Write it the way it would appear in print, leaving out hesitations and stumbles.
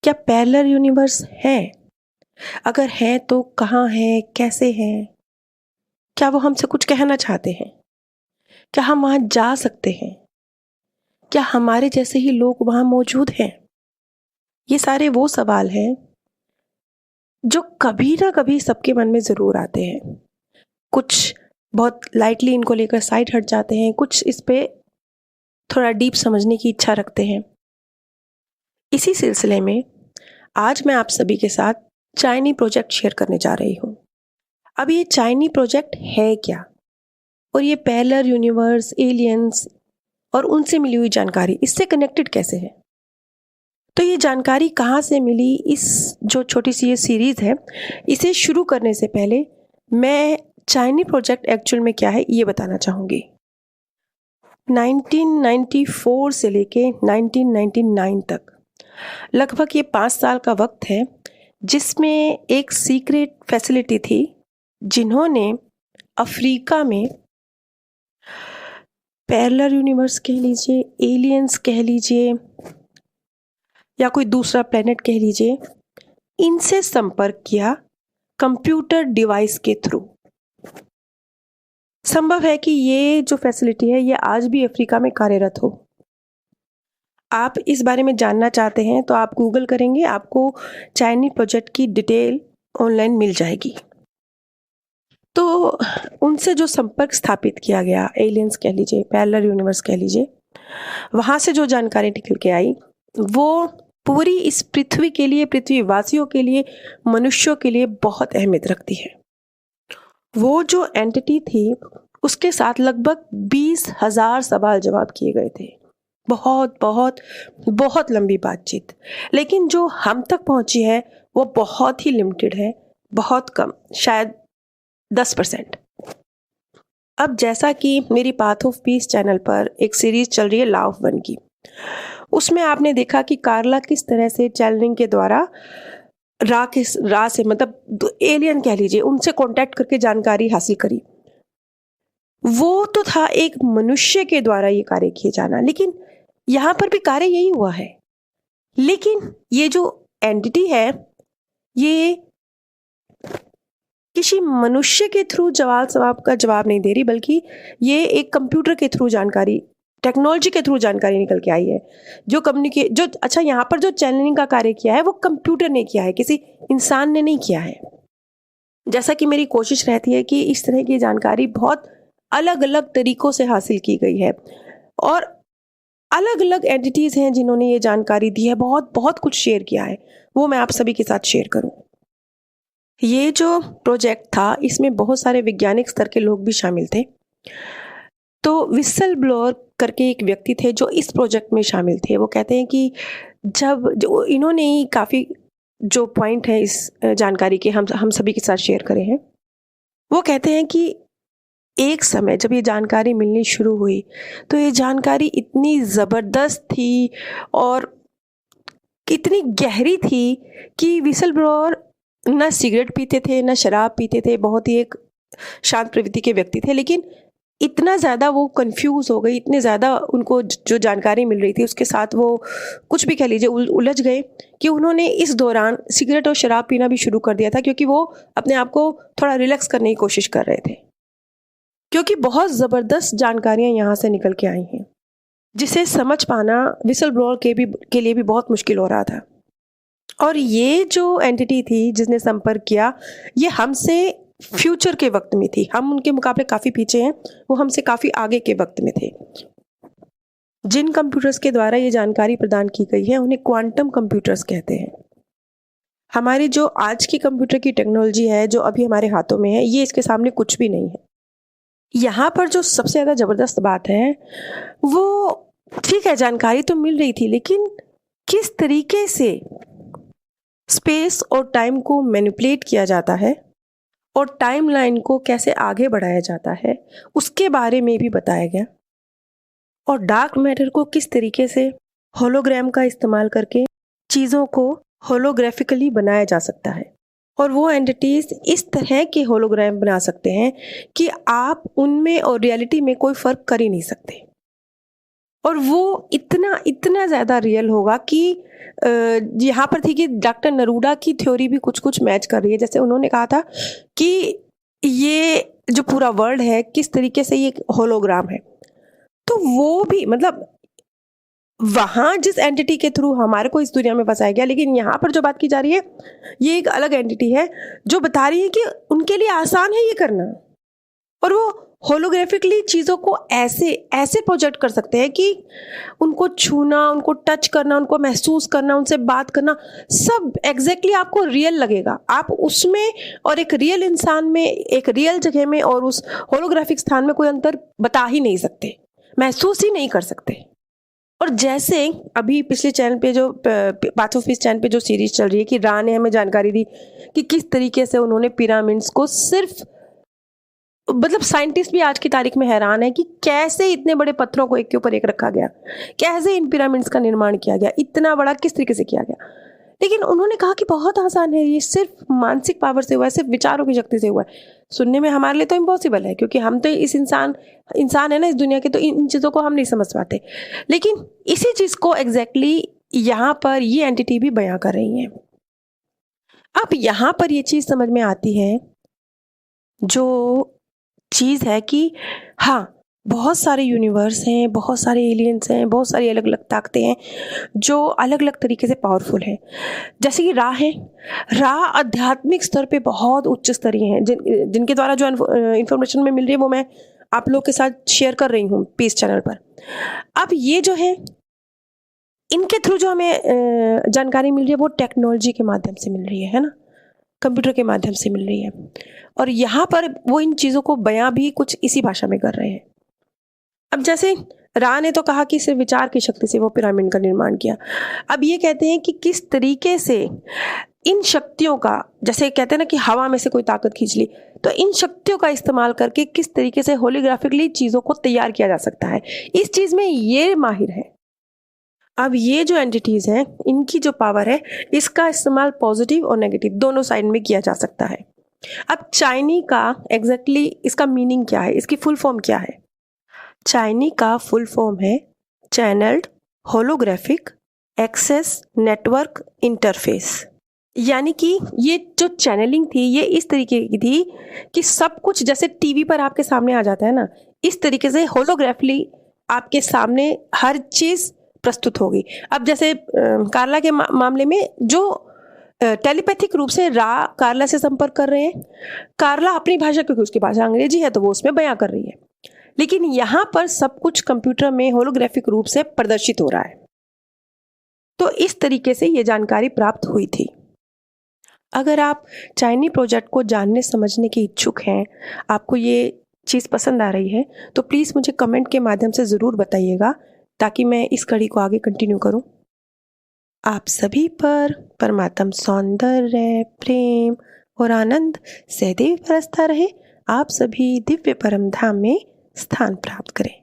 क्या parallel universe है? अगर है तो कहाँ है, कैसे हैं? क्या वो हमसे कुछ कहना चाहते हैं? क्या हम वहाँ जा सकते हैं? क्या हमारे जैसे ही लोग वहाँ मौजूद हैं? ये सारे वो सवाल हैं जो कभी ना कभी सबके मन में ज़रूर आते हैं। कुछ बहुत लाइटली इनको लेकर साइड हट जाते हैं, कुछ इस पे थोड़ा डीप समझने की इच्छा रखते हैं। इसी सिलसिले में आज मैं आप सभी के साथ चाइनी प्रोजेक्ट शेयर करने जा रही हूँ। अब ये चाइनी प्रोजेक्ट है क्या? और ये पैरेलल यूनिवर्स, एलियंस और उनसे मिली हुई जानकारी इससे कनेक्टेड कैसे है? तो ये जानकारी कहाँ से मिली, इस जो छोटी सी ये सीरीज़ है, इसे शुरू करने से पहले मैं चाइनी प्रोजेक्ट एक्चुअल में क्या है ये बताना चाहूँगी। 1994 से लेके 1999 तक लगभग ये 5 साल का वक्त है जिसमें एक सीक्रेट फैसिलिटी थी जिन्होंने अफ्रीका में पैरेलल यूनिवर्स कह लीजिए, एलियंस कह लीजिए या कोई दूसरा प्लेनेट कह लीजिए, इनसे संपर्क किया कंप्यूटर डिवाइस के थ्रू। संभव है कि ये जो फैसिलिटी है ये आज भी अफ्रीका में कार्यरत हो। आप इस बारे में जानना चाहते हैं तो आप गूगल करेंगे, आपको चाइनी प्रोजेक्ट की डिटेल ऑनलाइन मिल जाएगी। तो उनसे जो संपर्क स्थापित किया गया, एलियंस कह लीजिए, पैरेलल यूनिवर्स कह लीजिए, वहाँ से जो जानकारी निकल के आई वो पूरी इस पृथ्वी के लिए, पृथ्वीवासियों के लिए, मनुष्यों के लिए बहुत अहमियत रखती है। वो जो एंटिटी थी उसके साथ लगभग 20,000 सवाल जवाब किए गए थे। बहुत बहुत बहुत लंबी बातचीत, लेकिन जो हम तक पहुंची है वो बहुत ही लिमिटेड है, बहुत कम, शायद 10%। अब जैसा कि मेरी पाथ ऑफ पीस चैनल पर एक सीरीज चल रही है लॉ ऑफ वन की, उसमें आपने देखा कि कार्ला किस तरह से चैनलिंग के द्वारा रा से मतलब एलियन कह लीजिए, उनसे कांटेक्ट करके जानकारी हासिल करी। वो तो था एक मनुष्य के द्वारा ये कार्य किए जाना, लेकिन यहाँ पर भी कार्य यही हुआ है। लेकिन ये जो एंटिटी है ये किसी मनुष्य के थ्रू सवाल का जवाब नहीं दे रही, बल्कि ये एक कंप्यूटर के थ्रू जानकारी, टेक्नोलॉजी के थ्रू जानकारी निकल के आई है। अच्छा, यहाँ पर जो चैनलिंग का कार्य किया है वो कंप्यूटर ने किया है, किसी इंसान ने नहीं किया है। जैसा कि मेरी कोशिश रहती है कि इस तरह की जानकारी बहुत अलग अलग तरीकों से हासिल की गई है और अलग अलग एंटिटीज हैं जिन्होंने ये जानकारी दी है, बहुत बहुत कुछ शेयर किया है, वो मैं आप सभी के साथ शेयर करूं। ये जो प्रोजेक्ट था इसमें बहुत सारे वैज्ञानिक स्तर के लोग भी शामिल थे। तो विसल ब्लोअर करके एक व्यक्ति थे जो इस प्रोजेक्ट में शामिल थे। वो कहते हैं कि जो इन्होंने ही काफ़ी जो पॉइंट है इस जानकारी के हम सभी के साथ शेयर करे हैं। वो कहते हैं कि एक समय जब ये जानकारी मिलनी शुरू हुई तो ये जानकारी इतनी ज़बरदस्त थी और इतनी गहरी थी कि विसल ब्लोअर न सिगरेट पीते थे, न शराब पीते थे, बहुत ही एक शांत प्रवृत्ति के व्यक्ति थे, लेकिन इतना ज़्यादा वो कंफ्यूज हो गई, इतने ज़्यादा उनको जो जानकारी मिल रही थी उसके साथ वो कुछ भी कह लीजिए उलझ गए कि उन्होंने इस दौरान सिगरेट और शराब पीना भी शुरू कर दिया था, क्योंकि वो अपने आप को थोड़ा रिलैक्स करने की कोशिश कर रहे थे, क्योंकि बहुत ज़बरदस्त जानकारियाँ यहाँ से निकल के आई हैं जिसे समझ पाना विसल ब्लोअर के लिए भी बहुत मुश्किल हो रहा था। और ये जो एंटिटी थी जिसने संपर्क किया, ये हमसे फ्यूचर के वक्त में थी, हम उनके मुकाबले काफ़ी पीछे हैं, वो हमसे काफ़ी आगे के वक्त में थे। जिन कंप्यूटर्स के द्वारा ये जानकारी प्रदान की गई है उन्हें क्वांटम कंप्यूटर्स कहते हैं। हमारी जो आज की कंप्यूटर की टेक्नोलॉजी है जो अभी हमारे हाथों में है, ये इसके सामने कुछ भी नहीं है। यहाँ पर जो सबसे ज़्यादा ज़बरदस्त बात है वो, ठीक है जानकारी तो मिल रही थी, लेकिन किस तरीके से स्पेस और टाइम को मैनिपुलेट किया जाता है और टाइमलाइन को कैसे आगे बढ़ाया जाता है उसके बारे में भी बताया गया। और डार्क मैटर को किस तरीके से होलोग्राम का इस्तेमाल करके चीज़ों को होलोग्राफिकली बनाया जा सकता है, और वो एंटिटीज इस तरह के होलोग्राम बना सकते हैं कि आप उनमें और रियलिटी में कोई फ़र्क कर ही नहीं सकते। और वो इतना इतना ज़्यादा रियल होगा कि यहाँ पर थी कि डॉक्टर नरूडा की थ्योरी भी कुछ कुछ मैच कर रही है। जैसे उन्होंने कहा था कि ये जो पूरा वर्ल्ड है किस तरीके से ये होलोग्राम है, तो वो भी मतलब वहाँ जिस एंटिटी के थ्रू हमारे को इस दुनिया में बसाया गया, लेकिन यहाँ पर जो बात की जा रही है ये एक अलग एंटिटी है जो बता रही है कि उनके लिए आसान है ये करना, और वो होलोग्राफिकली चीज़ों को ऐसे ऐसे प्रोजेक्ट कर सकते हैं कि उनको छूना, उनको टच करना, उनको महसूस करना, उनसे बात करना, सब एग्जैक्टली आपको रियल लगेगा। आप उसमें और एक रियल इंसान में, एक रियल जगह में और उस होलोग्राफिक स्थान में कोई अंतर बता ही नहीं सकते, महसूस ही नहीं कर सकते। और जैसे अभी पिछले चैनल पे जो पाथ ऑफ पीस चैनल पे जो सीरीज चल रही है कि रा ने हमें जानकारी दी कि किस तरीके से उन्होंने पिरामिड्स को सिर्फ, मतलब साइंटिस्ट भी आज की तारीख में हैरान है कि कैसे इतने बड़े पत्थरों को एक के ऊपर एक रखा गया, कैसे इन पिरामिड्स का निर्माण किया गया, इतना बड़ा किस तरीके से किया गया। लेकिन उन्होंने कहा कि बहुत आसान है, ये सिर्फ मानसिक पावर से हुआ है, सिर्फ विचारों की शक्ति से हुआ है। सुनने में हमारे लिए तो इम्पॉसिबल है क्योंकि हम तो इस इंसान है ना इस दुनिया के, तो इन चीज़ों को हम नहीं समझ पाते। लेकिन इसी चीज़ को एग्जैक्टली यहाँ पर ये एंटिटी भी बयां कर रही है। अब यहाँ पर ये चीज़ समझ में आती है, जो चीज़ है कि हाँ, बहुत सारे यूनिवर्स हैं, बहुत सारे एलियंस हैं, बहुत सारी अलग अलग ताकतें हैं जो अलग अलग तरीके से पावरफुल हैं। जैसे कि रा है, रा आध्यात्मिक स्तर पे बहुत उच्च स्तरीय हैं, जिनके द्वारा जो इन्फॉर्मेशन में मिल रही है वो मैं आप लोग के साथ शेयर कर रही हूँ पीस चैनल पर। अब ये जो है, इनके थ्रू जो हमें जानकारी मिल रही है वो टेक्नोलॉजी के माध्यम से मिल रही है ना, कंप्यूटर के माध्यम से मिल रही है। और यहाँ पर वो इन चीज़ों को बयां भी कुछ इसी भाषा में कर रहे हैं। अब जैसे रा ने तो कहा कि सिर्फ विचार की शक्ति से वो पिरामिड का निर्माण किया। अब ये कहते हैं कि किस तरीके से इन शक्तियों का, जैसे कहते हैं ना कि हवा में से कोई ताकत खींच ली, तो इन शक्तियों का इस्तेमाल करके किस तरीके से होलोग्राफिकली चीज़ों को तैयार किया जा सकता है, इस चीज़ में ये माहिर है। अब ये जो एंटिटीज़ हैं, इनकी जो पावर है, इसका इस्तेमाल पॉजिटिव और नेगेटिव दोनों साइड में किया जा सकता है। अब चाइनी का एग्जैक्टली इसका मीनिंग क्या है, इसकी फुल फॉर्म क्या है? चाइनी का फुल फॉर्म है channelled holographic access network interface. यानी कि ये जो चैनलिंग थी ये इस तरीके की थी कि सब कुछ जैसे टीवी पर आपके सामने आ जाता है ना, इस तरीके से होलोग्राफिकली आपके सामने हर चीज़ प्रस्तुत होगी। अब जैसे कार्ला के मामले में जो टेलीपैथिक रूप से रा कार्ला से संपर्क कर रहे हैं, कार्ला अपनी भाषा, क्योंकि उसकी भाषा अंग्रेजी है तो वो उसमें बयां कर रही है, लेकिन यहाँ पर सब कुछ कंप्यूटर में होलोग्राफिक रूप से प्रदर्शित हो रहा है। तो इस तरीके से ये जानकारी प्राप्त हुई थी। अगर आप चाइनी प्रोजेक्ट को जानने समझने के इच्छुक हैं, आपको ये चीज़ पसंद आ रही है, तो प्लीज़ मुझे कमेंट के माध्यम से ज़रूर बताइएगा ताकि मैं इस कड़ी को आगे कंटिन्यू करूं। आप सभी पर परमात्म सौंदर्य, प्रेम और आनंद सदैव बरसता रहे। आप सभी दिव्य परम धाम में स्थान प्राप्त करें।